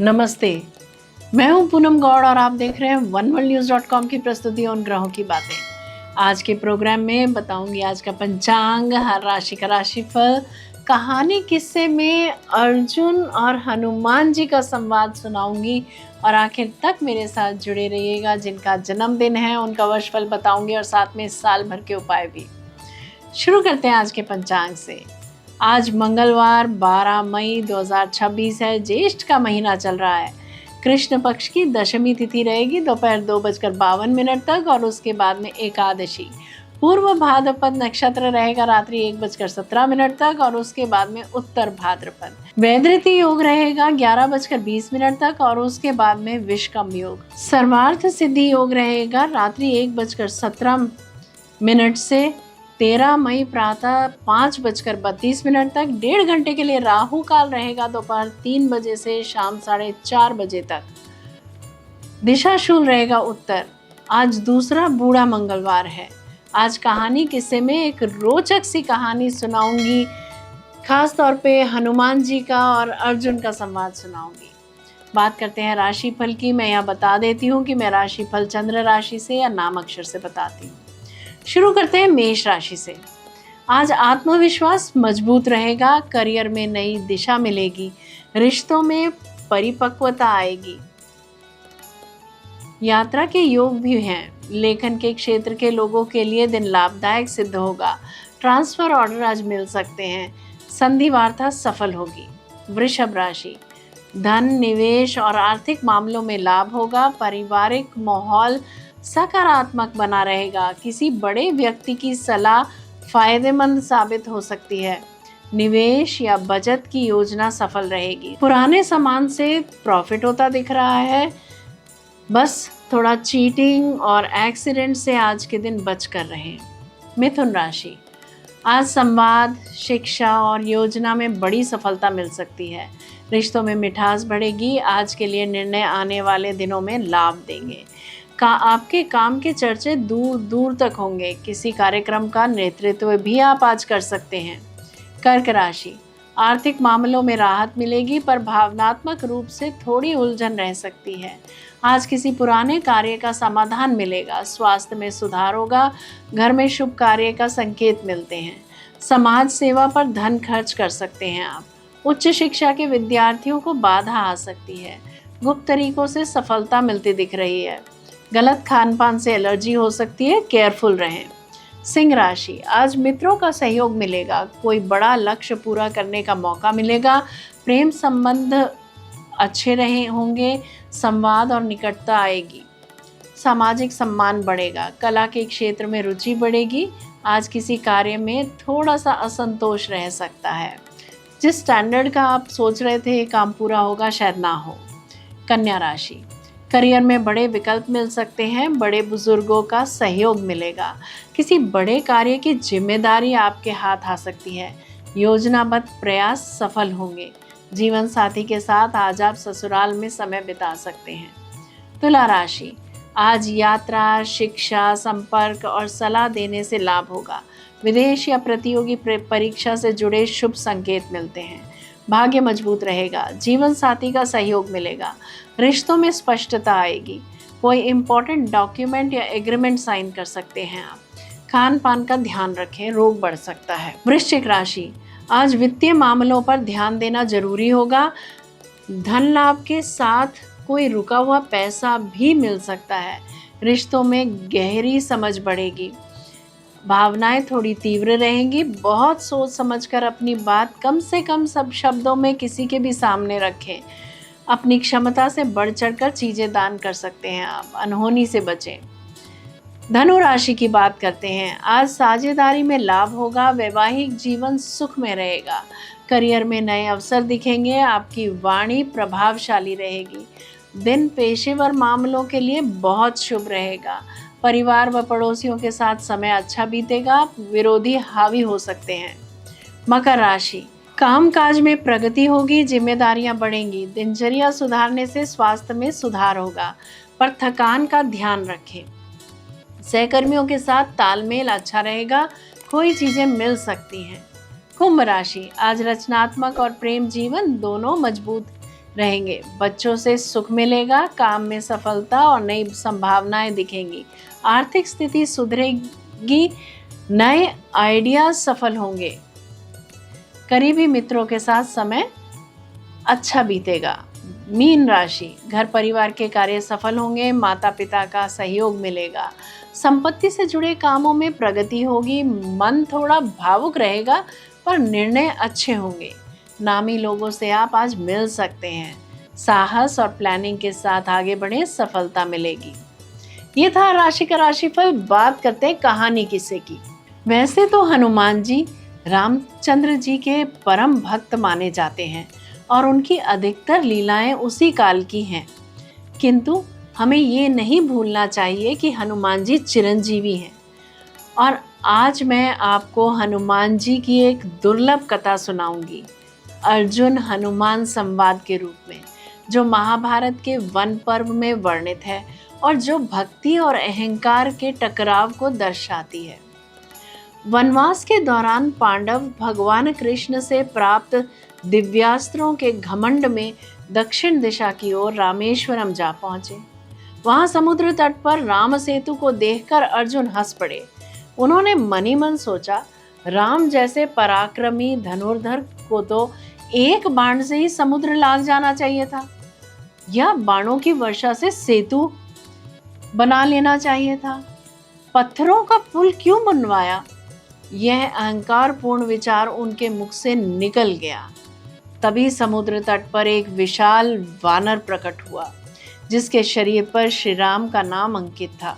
नमस्ते। मैं हूं पूनम गौड़ और आप देख रहे हैं oneworldnews.com की प्रस्तुति उन ग्रहों की बातें। आज के प्रोग्राम में बताऊंगी आज का पंचांग, हर राशि का राशिफल, कहानी किस्से में अर्जुन और हनुमान जी का संवाद सुनाऊंगी और आखिर तक मेरे साथ जुड़े रहिएगा। जिनका जन्मदिन है उनका वर्षफल बताऊंगी और साथ में साल भर के उपाय भी। शुरू करते हैं आज के पंचांग से। आज मंगलवार 12 मई 2026 है। ज्येष्ठ का महीना चल रहा है। कृष्ण पक्ष की दशमी तिथि रहेगी दोपहर 2:52 तक और उसके बाद में एकादशी। पूर्व भाद्रपद नक्षत्र रहेगा रात्रि 1:17 तक और उसके बाद में उत्तर भाद्रपद। वैधृति योग रहेगा 11:20 तक और उसके बाद में विषकम योग। सर्वार्थ सिद्धि योग रहेगा रात्रि 1:17 से 13 मई प्रातः 5:32 तक। 1.5 घंटे के लिए राहु काल रहेगा दोपहर 3 बजे से शाम 4:30 बजे तक। दिशा शूल रहेगा उत्तर। आज दूसरा बूढ़ा मंगलवार है। आज कहानी किस्से में एक रोचक सी कहानी सुनाऊंगी, खास तौर पे हनुमान जी का और अर्जुन का संवाद सुनाऊंगी। बात करते हैं राशिफल की। मैं यहाँ बता देती हूँ कि मैं राशिफल चंद्र राशि से या नाम अक्षर से बताती हूँ। शुरू करते हैं मेष राशि से। आज आत्मविश्वास मजबूत रहेगा। करियर में नई दिशा मिलेगी। रिश्तों में परिपक्वता आएगी। यात्रा के योग भी हैं। लेखन के क्षेत्र के लोगों के लिए दिन लाभदायक सिद्ध होगा। ट्रांसफर ऑर्डर आज मिल सकते हैं। संधि वार्ता सफल होगी। वृषभ राशि। धन, निवेश और आर्थिक मामलों में लाभ होगा। पारिवारिक माहौल सकारात्मक बना रहेगा। किसी बड़े व्यक्ति की सलाह फायदेमंद साबित हो सकती है। निवेश या बचत की योजना सफल रहेगी। पुराने सामान से प्रॉफिट होता दिख रहा है। बस थोड़ा चीटिंग और एक्सीडेंट से आज के दिन बच कर रहें। मिथुन राशि। आज संवाद, शिक्षा और योजना में बड़ी सफलता मिल सकती है। रिश्तों में मिठास बढ़ेगी। आज के लिए निर्णय आने वाले दिनों में लाभ देंगे। आपके काम के चर्चे दूर दूर तक होंगे। किसी कार्यक्रम का नेतृत्व भी आप आज कर सकते हैं। कर्क राशि। आर्थिक मामलों में राहत मिलेगी पर भावनात्मक रूप से थोड़ी उलझन रह सकती है। आज किसी पुराने कार्य का समाधान मिलेगा। स्वास्थ्य में सुधार होगा। घर में शुभ कार्य का संकेत मिलते हैं। समाज सेवा पर धन खर्च कर सकते हैं आप। उच्च शिक्षा के विद्यार्थियों को बाधा आ सकती है। गुप्त तरीकों से सफलता मिलती दिख रही है। गलत खान पान से एलर्जी हो सकती है, केयरफुल रहें। सिंह राशि। आज मित्रों का सहयोग मिलेगा। कोई बड़ा लक्ष्य पूरा करने का मौका मिलेगा। प्रेम संबंध अच्छे रहे होंगे। संवाद और निकटता आएगी। सामाजिक सम्मान बढ़ेगा। कला के क्षेत्र में रुचि बढ़ेगी। आज किसी कार्य में थोड़ा सा असंतोष रह सकता है। जिस स्टैंडर्ड का आप सोच रहे थे काम पूरा होगा, शायद ना हो। कन्या राशि। करियर में बड़े विकल्प मिल सकते हैं। बड़े बुजुर्गों का सहयोग मिलेगा। किसी बड़े कार्य की जिम्मेदारी आपके हाथ आ सकती है। योजनाबद्ध प्रयास सफल होंगे। जीवन साथी के साथ आज आप ससुराल में समय बिता सकते हैं। तुला राशि। आज यात्रा, शिक्षा, संपर्क और सलाह देने से लाभ होगा। विदेश या प्रतियोगी परीक्षा से जुड़े शुभ संकेत मिलते हैं। भाग्य मजबूत रहेगा। जीवन साथी का सहयोग मिलेगा। रिश्तों में स्पष्टता आएगी। कोई इम्पोर्टेंट डॉक्यूमेंट या एग्रीमेंट साइन कर सकते हैं आप। खान पान का ध्यान रखें, रोग बढ़ सकता है। वृश्चिक राशि। आज वित्तीय मामलों पर ध्यान देना जरूरी होगा। धन लाभ के साथ कोई रुका हुआ पैसा भी मिल सकता है। रिश्तों में गहरी समझ बढ़ेगी। भावनाएं थोड़ी तीव्र रहेंगी। बहुत सोच समझकर अपनी बात कम से कम सब शब्दों में किसी के भी सामने रखें। अपनी क्षमता से बढ़ चढ़कर चीजें दान कर सकते हैं आप। अनहोनी से बचें। धनु राशि की बात करते हैं। आज साझेदारी में लाभ होगा। वैवाहिक जीवन सुख में रहेगा। करियर में नए अवसर दिखेंगे। आपकी वाणी प्रभावशाली रहेगी। दिन पेशेवर मामलों के लिए बहुत शुभ रहेगा। परिवार व पड़ोसियों के साथ समय अच्छा बीतेगा। विरोधी हावी हो सकते हैं। मकर राशि। कामकाज में प्रगति होगी। जिम्मेदारियां बढ़ेंगी। दिनचर्या सुधारने से स्वास्थ्य में सुधार होगा पर थकान का ध्यान रखें। सहकर्मियों के साथ तालमेल अच्छा रहेगा। कोई चीजें मिल सकती हैं। कुंभ राशि। आज रचनात्मक और प्रेम जीवन दोनों मजबूत रहेंगे। बच्चों से सुख मिलेगा, काम में सफलता और नई संभावनाएं दिखेंगी। आर्थिक स्थिति सुधरेगी, नए आइडियाज सफल होंगे। करीबी मित्रों के साथ समय अच्छा बीतेगा। मीन राशि, घर परिवार के कार्य सफल होंगे, माता पिता का सहयोग मिलेगा। संपत्ति से जुड़े कामों में प्रगति होगी। मन थोड़ा भावुक रहेगा पर निर्णय अच्छे होंगे। नामी लोगों से आप आज मिल सकते हैं। साहस और प्लानिंग के साथ आगे बढ़े, सफलता मिलेगी। ये था राशि का राशिफल। बात करते हैं कहानी किस्से की। वैसे तो हनुमान जी रामचंद्र जी के परम भक्त माने जाते हैं और उनकी अधिकतर लीलाएं उसी काल की हैं, किंतु हमें ये नहीं भूलना चाहिए कि हनुमान जी चिरंजीवी हैं। और आज मैं आपको हनुमान जी की एक दुर्लभ कथा सुनाऊंगी, अर्जुन हनुमान संवाद के रूप में, जो महाभारत के वन पर्व में वर्णित है और जो भक्ति और अहंकार के टकराव को दर्शाती है। वनवास के दौरान पांडव भगवान कृष्ण से प्राप्त दिव्यास्त्रों के घमंड में दक्षिण दिशा की ओर रामेश्वरम जा पहुंचे। वहां समुद्र तट पर राम सेतु को देखकर अर्जुन हंस पड़े। उन्होंने मनी मन सोचा, राम जैसे पराक्रमी धनुर्धर को तो एक बाण से ही समुद्र लाग जाना चाहिए था, या बाणों की वर्षा से सेतु बना लेना चाहिए था। पत्थरों का पुल क्यों बनवाया? यह अहंकारपूर्ण विचार उनके मुख से निकल गया। तभी समुद्र तट पर एक विशाल वानर प्रकट हुआ, जिसके शरीर पर श्री राम का नाम अंकित था।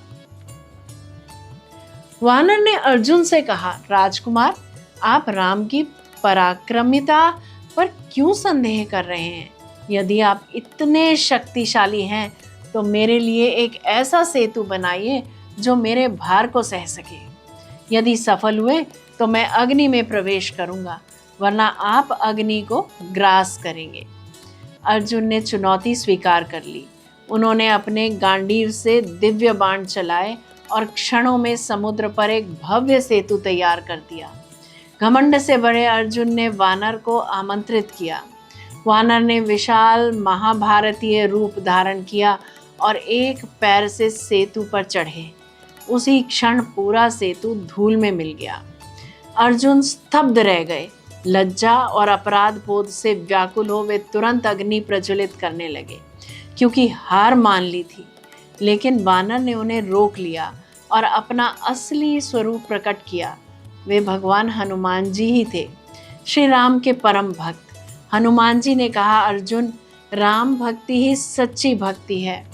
वानर ने अर्जुन से कहा, राजकुमार, आप राम की पराक्रमिता पर क्यों संदेह कर रहे हैं? यदि आप इतने शक्तिशाली हैं तो मेरे लिए एक ऐसा सेतु बनाइए जो मेरे भार को सह सके। यदि सफल हुए तो मैं अग्नि में प्रवेश करूंगा, वरना आप अग्नि को ग्रास करेंगे। अर्जुन ने चुनौती स्वीकार कर ली। उन्होंने अपने गांडीव से दिव्य बाण चलाए और क्षणों में समुद्र पर एक भव्य सेतु तैयार कर दिया। घमंड से भरे अर्जुन ने वानर को आमंत्रित किया। वानर ने विशाल महाभारतीय रूप धारण किया और एक पैर से सेतु पर चढ़े। उसी क्षण पूरा सेतु धूल में मिल गया। अर्जुन स्तब्ध रह गए। लज्जा और अपराध बोध से व्याकुल हो वे तुरंत अग्नि प्रज्वलित करने लगे, क्योंकि हार मान ली थी। लेकिन वानर ने उन्हें रोक लिया और अपना असली स्वरूप प्रकट किया। वे भगवान हनुमान जी ही थे, श्री राम के परम भक्त। हनुमान जी ने कहा, अर्जुन, राम भक्ति ही सच्ची भक्ति है,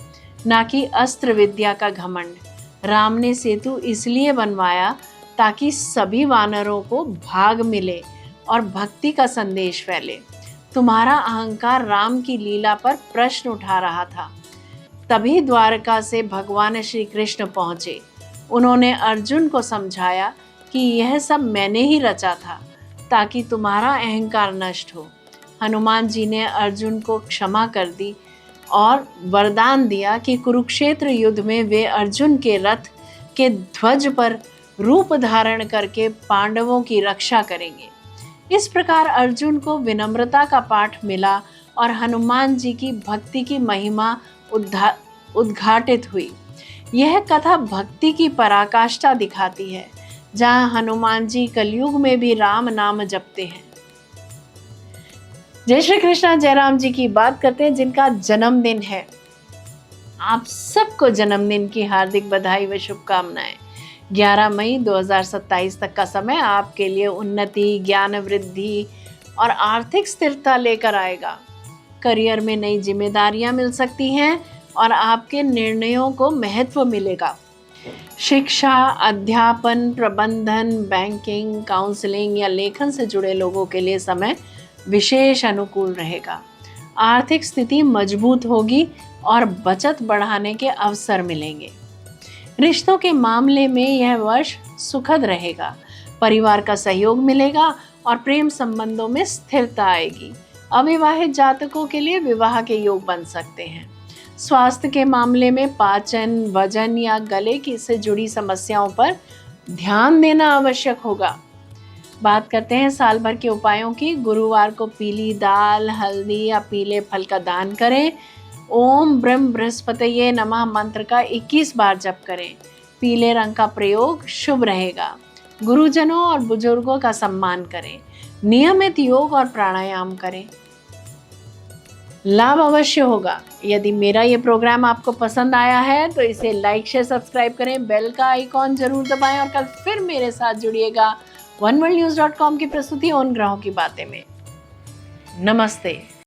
ना कि अस्त्र विद्या का घमंड। राम ने सेतु इसलिए बनवाया ताकि सभी वानरों को भाग मिले और भक्ति का संदेश फैले। तुम्हारा अहंकार राम की लीला पर प्रश्न उठा रहा था। तभी द्वारका से भगवान श्री कृष्ण पहुंचे। उन्होंने अर्जुन को समझाया कि यह सब मैंने ही रचा था ताकि तुम्हारा अहंकार नष्ट हो। हनुमान जी ने अर्जुन को क्षमा कर दी और वरदान दिया कि कुरुक्षेत्र युद्ध में वे अर्जुन के रथ के ध्वज पर रूप धारण करके पांडवों की रक्षा करेंगे। इस प्रकार अर्जुन को विनम्रता का पाठ मिला और हनुमान जी की भक्ति की महिमा उद्घाटित हुई। यह कथा भक्ति की पराकाष्ठा दिखाती है, जहाँ हनुमान जी कलयुग में भी राम नाम जपते हैं। जय श्री कृष्णा। जयराम जी की बात करते हैं जिनका जन्मदिन है। आप सबको जन्मदिन की हार्दिक बधाई व शुभकामनाएं। 11 मई 2027 तक का समय आपके लिए उन्नति, ज्ञान वृद्धि और आर्थिक स्थिरता लेकर आएगा। करियर में नई जिम्मेदारियां मिल सकती हैं और आपके निर्णयों को महत्व मिलेगा। शिक्षा, अध्यापन, प्रबंधन, बैंकिंग, काउंसलिंग या लेखन से जुड़े लोगों के लिए समय विशेष अनुकूल रहेगा। आर्थिक स्थिति मजबूत होगी और बचत बढ़ाने के अवसर मिलेंगे। रिश्तों के मामले में यह वर्ष सुखद रहेगा। परिवार का सहयोग मिलेगा और प्रेम संबंधों में स्थिरता आएगी। अविवाहित जातकों के लिए विवाह के योग बन सकते हैं। स्वास्थ्य के मामले में पाचन, वजन या गले की से जुड़ी समस्याओं पर ध्यान देना आवश्यक होगा। बात करते हैं साल भर के उपायों की। गुरुवार को पीली दाल, हल्दी या पीले फल का दान करें। ओम ब्रह्म बृहस्पतये नमः मंत्र का 21 बार जप करें। पीले रंग का प्रयोग शुभ रहेगा। गुरुजनों और बुजुर्गों का सम्मान करें। नियमित योग और प्राणायाम करें, लाभ अवश्य होगा। यदि मेरा ये प्रोग्राम आपको पसंद आया है तो इसे लाइक शेयर सब्सक्राइब करें, बेल का आइकॉन जरूर दबाएं और कल फिर मेरे साथ जुड़िएगा oneworldnews.com की प्रस्तुति उन ग्रहों की बातें में। नमस्ते।